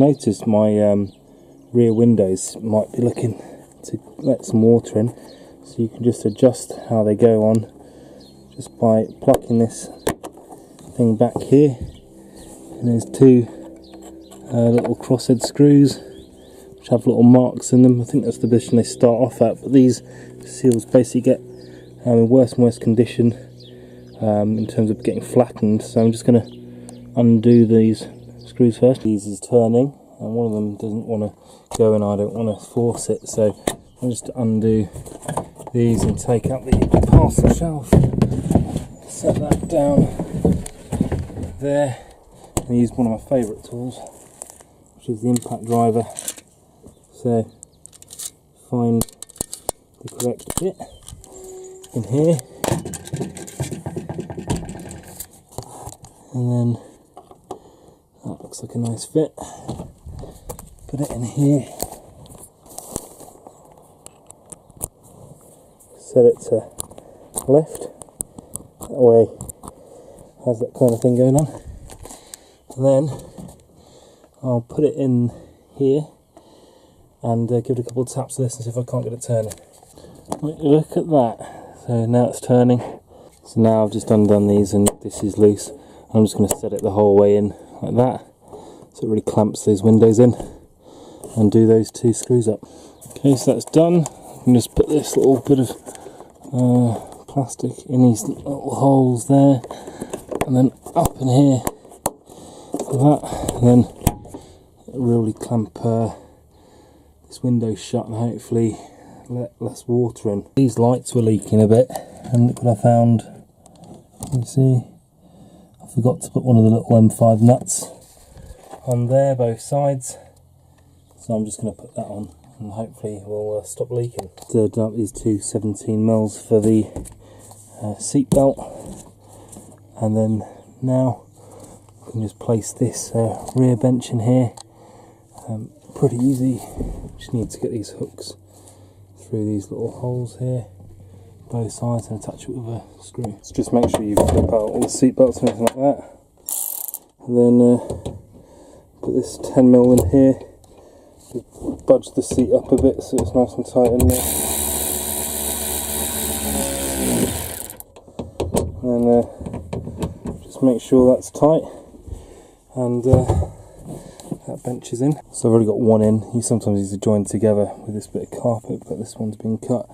noticed my rear windows might be looking to let some water in, so you can just adjust how they go on just by plucking this thing back here. And there's two little crosshead screws which have little marks in them. I think that's the position they start off at, but these seals basically get in worse and worse condition in terms of getting flattened, so I'm just going to undo these screws first. These is turning and one of them doesn't want to go, and I don't want to force it, so I'll just undo these and take out the parcel shelf, set that down there, and use one of my favourite tools, which is the impact driver. So find the correct bit in here, and then that looks like a nice fit. Put it in here, set it to left, that way has that kind of thing going on, and then I'll put it in here and give it a couple of taps of this and see if I can't get it turning. Look at that. So now it's turning. So now I've just undone these and this is loose. I'm just going to set it the whole way in like that, so it really clamps those windows in, and do those two screws up. Okay, so that's done. I can just put this little bit of plastic in these little holes there, and then up in here like that, and then it'll really clamp this window shut and hopefully let less water in. These lights were leaking a bit, and look what I found. You see, I forgot to put one of the little M5 nuts on there, both sides, so I'm just going to put that on and hopefully we'll stop leaking. So I've done up these two 17mm for the seat belt, and then now I can just place this rear bench in here. Pretty easy, just need to get these hooks through these little holes here, both sides, and attach it with a screw. So just make sure you flip out all the seat belts and anything like that, and then put this 10mm in here, just budge the seat up a bit so it's nice and tight in there, and then just make sure that's tight, and that bench is in. So I've already got one in. You sometimes use to join together with this bit of carpet, but this one's been cut.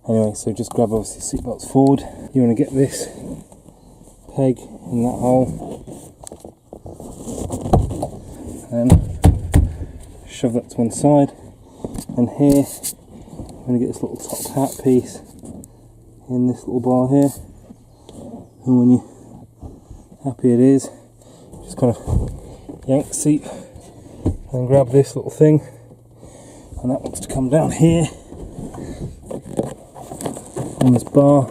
Anyway, so just grab obviously the seat belts forward. You want to get this peg in that hole, and shove that to one side. And here, I'm going to get this little top hat piece in this little bar here. And when you're happy it is, just kind of yank the seat and grab this little thing, and that wants to come down here on this bar.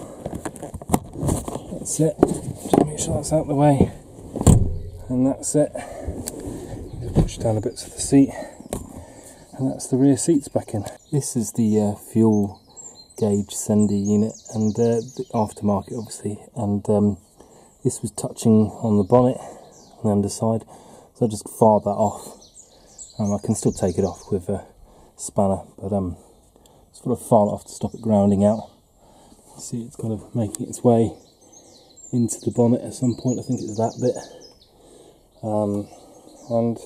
That's it. Just make sure that's out of the way, and that's it. Just push down the bits of the seat, and that's the rear seats back in. This is the fuel gauge sender unit, and the aftermarket obviously, and this was touching on the bonnet on the underside, so I just filed that off. I can still take it off with a spanner, but just got to file it off to stop it grounding out. See, it's kind of making its way into the bonnet at some point. I think it's that bit, and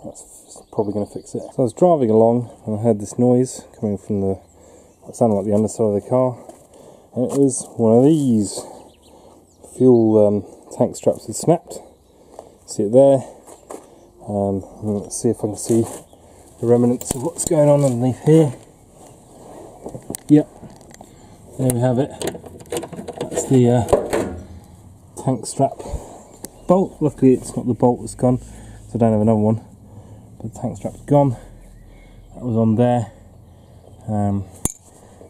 that's probably going to fix it. So I was driving along and I heard this noise coming from what sounded like the underside of the car, and it was one of these fuel tank straps had snapped. See it there. Let's see if I can see the remnants of what's going on underneath here. Yep, there we have it. That's the tank strap bolt. Luckily it's not the bolt that's gone, so I don't have another one, but the tank strap's gone. That was on there.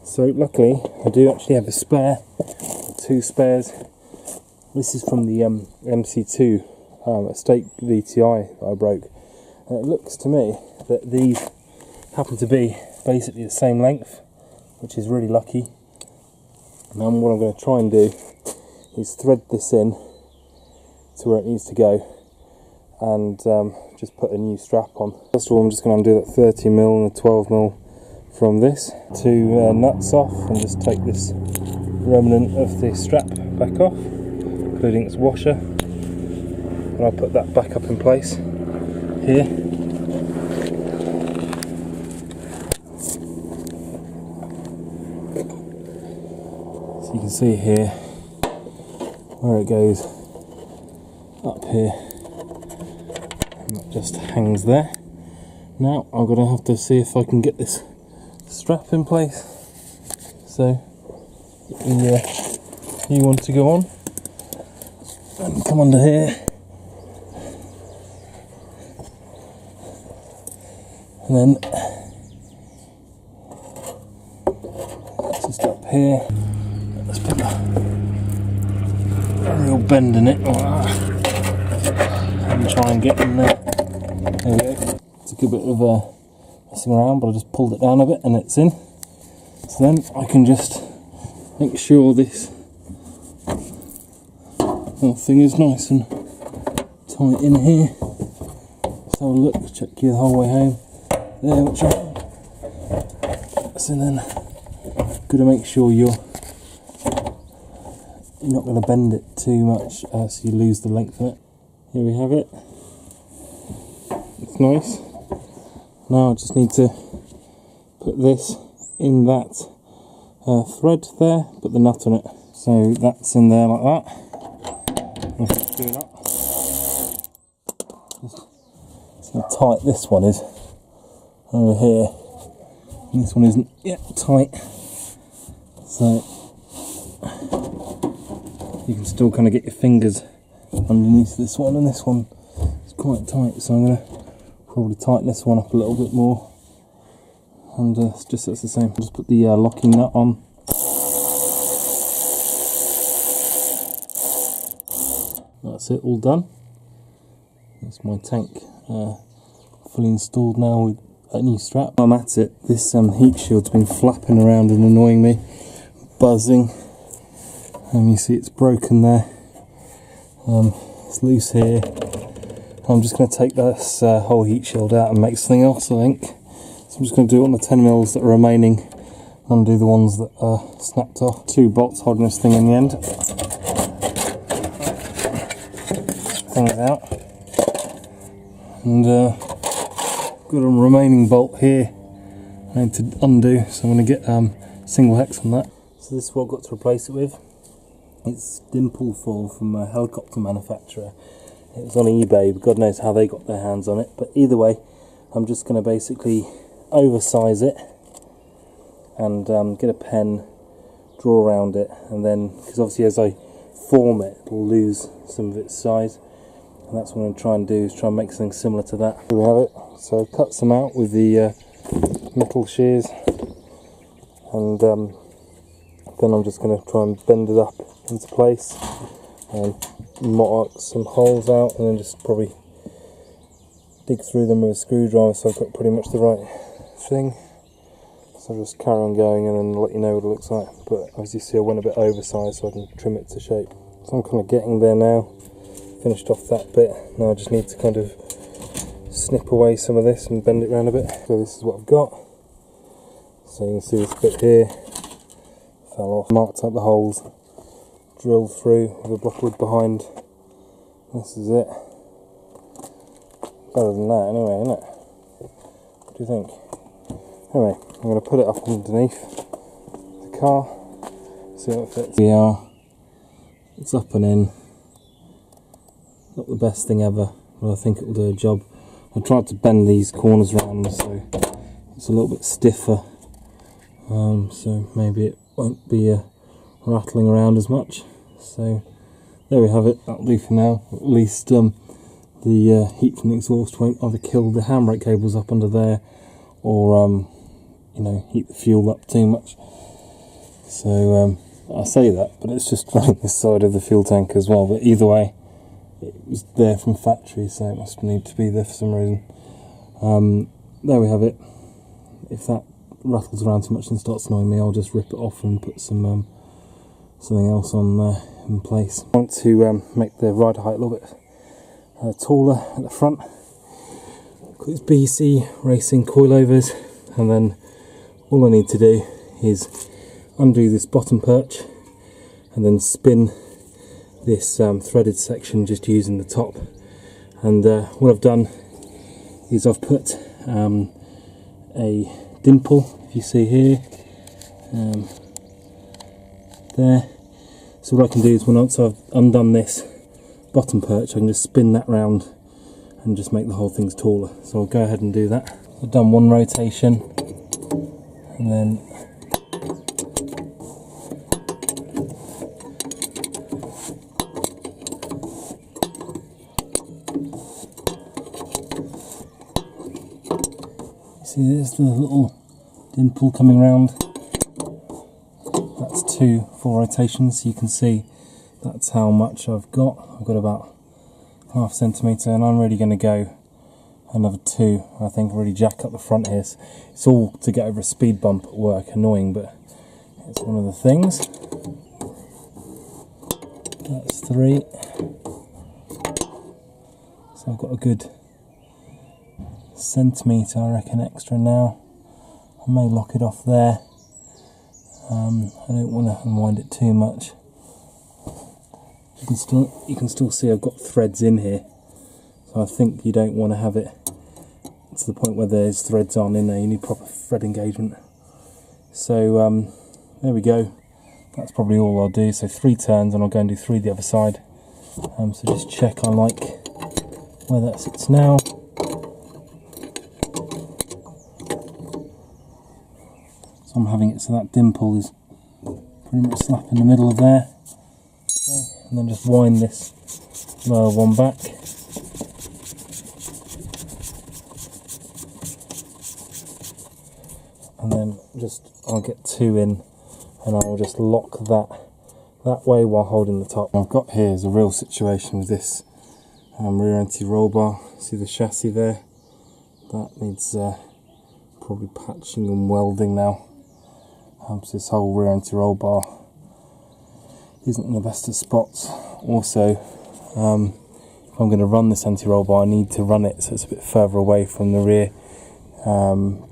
So luckily I do actually have a spare, two spares. This is from the MC2 estate VTI that I broke, and it looks to me that these happen to be basically the same length, which is really lucky. Now what I'm going to try and do is thread this in to where it needs to go, and just put a new strap on. First of all, I'm just going to undo that 30mm and a 12mm from this. Two nuts off, and just take this remnant of the strap back off, including its washer, and I'll put that back up in place here. So you can see here where it goes up here, and that just hangs there. Now I'm going to have to see if I can get this strap in place. So you want to go on and come under here, and then just up here, let's put a real bend in it and try and get in there. There we go. It's a good bit of messing around, but I just pulled it down a bit and it's in. So then I can just make sure this whole thing is nice and tight in here. Just have a look, check you the whole way home. There, which I. So then, got to make sure you're not going to bend it too much, so you lose the length of it. Here we have it. It's nice. Now I just need to put this in that thread there, put the nut on it. So that's in there like that. Let's do that. See how tight this one is over here. And this one isn't yet tight. So you can still kind of get your fingers underneath this one, and this one is quite tight. So I'm going to probably tighten this one up a little bit more. And just so it's the same, just put the locking nut on. That's it, all done. That's my tank fully installed now with a new strap. I'm at it. This heat shield's been flapping around and annoying me, buzzing. You see it's broken there. It's loose here. I'm just going to take this whole heat shield out and make something else, I think. So I'm just going to do it on the 10mm that are remaining, undo the ones that are snapped off. 2 bolts holding this thing in the end. Things out. And got a remaining bolt here I need to undo, so I'm going to get single hex on that. So this is what I've got to replace it with. It's dimple foil from a helicopter manufacturer. It was on eBay, but God knows how they got their hands on it. But either way, I'm just going to basically oversize it and get a pen, draw around it, and then, because obviously as I form it, it'll lose some of its size, and that's what I'm going to try and do, is try and make something similar to that. Here we have it. So I cut some out with the metal shears, and then I'm just going to try and bend it up into place and mark some holes out, and then just probably dig through them with a screwdriver so I've got pretty much the right thing. So I'll just carry on going and then let you know what it looks like. But as you see, I went a bit oversized so I can trim it to shape. So I'm kind of getting there now. Finished off that bit. Now I just need to kind of snip away some of this and bend it around a bit. So this is what I've got. So you can see this bit here fell off. Marked up the holes, drilled through with a block of wood behind. This is it. Better than that anyway, isn't it? What do you think? Anyway, I'm going to put it up underneath the car, see how it fits. Here we are. It's up and in. Not the best thing ever, but I think it will do a job. I tried to bend these corners around so it's a little bit stiffer, so maybe it won't be rattling around as much. So there we have it. That'll do for now. At least the heat from the exhaust won't either kill the handbrake cables up under there, or you know, heat the fuel up too much. So I say that, but it's just running this side of the fuel tank as well. But either way, it was there from factory, so it must need to be there for some reason. There we have it. If that rattles around too much and starts annoying me, I'll just rip it off and put some something else on in place. I want to make the rider height a little bit taller at the front. Got these BC racing coilovers, and then all I need to do is undo this bottom perch and then spin this threaded section just using the top. And what I've done is I've put a dimple, if you see here, there. So what I can do is once I've undone this bottom perch, I can just spin that round and just make the whole thing taller. So I'll go ahead and do that. I've done one rotation, and then you see there's the little dimple coming round. That's 2 full rotations. You can see that's how much I've got. I've got about ½ centimetre, and I'm really going to go another 2. I think really jack up the front here. It's all to get over a speed bump at work. Annoying, but it's one of the things. That's 3. So I've got a good centimetre, I reckon, extra now. I may lock it off there. I don't want to unwind it too much. You can still see I've got threads in here, so I think you don't want to have it to the point where there's threads on in there. You need proper thread engagement. So there we go. That's probably all I'll do. So 3 turns, and I'll go and do 3 the other side. So just check I like where that sits now. So I'm having it so that dimple is pretty much slap in the middle of there. Okay, and then just wind this lower one back. And then I'll get 2 in, and I'll just lock that way while holding the top. What I've got here is a real situation with this rear anti-roll bar. See the chassis there? That needs probably patching and welding now. So this whole rear anti-roll bar isn't in the best of spots. Also, if I'm going to run this anti-roll bar, I need to run it so it's a bit further away from the rear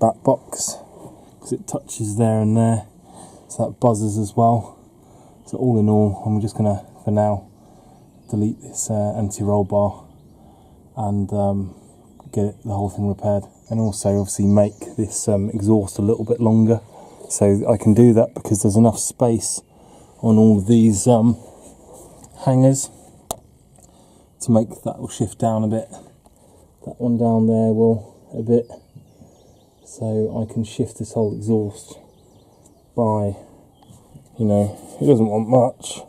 back box, because it touches there and there, so that buzzes as well. So all in all, I'm just going to, for now, delete this anti-roll bar and get the whole thing repaired. And also obviously make this exhaust a little bit longer. So I can do that because there's enough space on all of these hangers to make that will shift down a bit. That one down there will a bit. So I can shift this whole exhaust by, you know, it doesn't want much,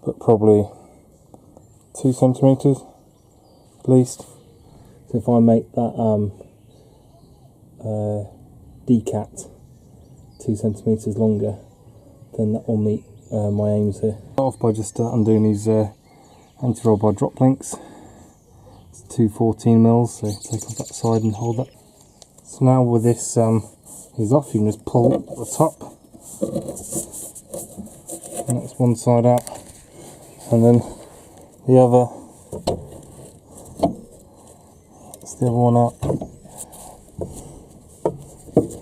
but probably 2 centimetres at least. So if I make that decat 2 centimetres longer, then that will meet my aims here. Start off by just undoing these anti-roll bar drop links. It's 2 14mm, so take off that side and hold that. So now with this is off, you can just pull at the top, and that's one side out, and then the other, that's the other one out,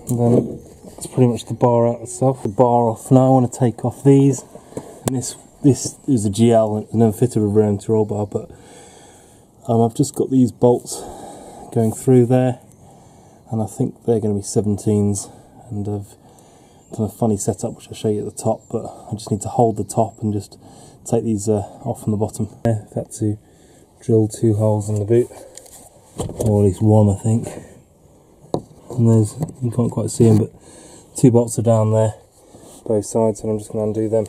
and then it's pretty much the bar out itself. The bar off now. I want to take off these, and this is a GL, and it's never fitted with a rear anti-roll bar, but I've just got these bolts going through there, and I think they're going to be 17s, and I've done a funny setup which I'll show you at the top, but I just need to hold the top and just take these off from the bottom. I've had to drill 2 holes in the boot, or at least one I think, and there's, you can't quite see them, but 2 bolts are down there, both sides, and I'm just going to undo them.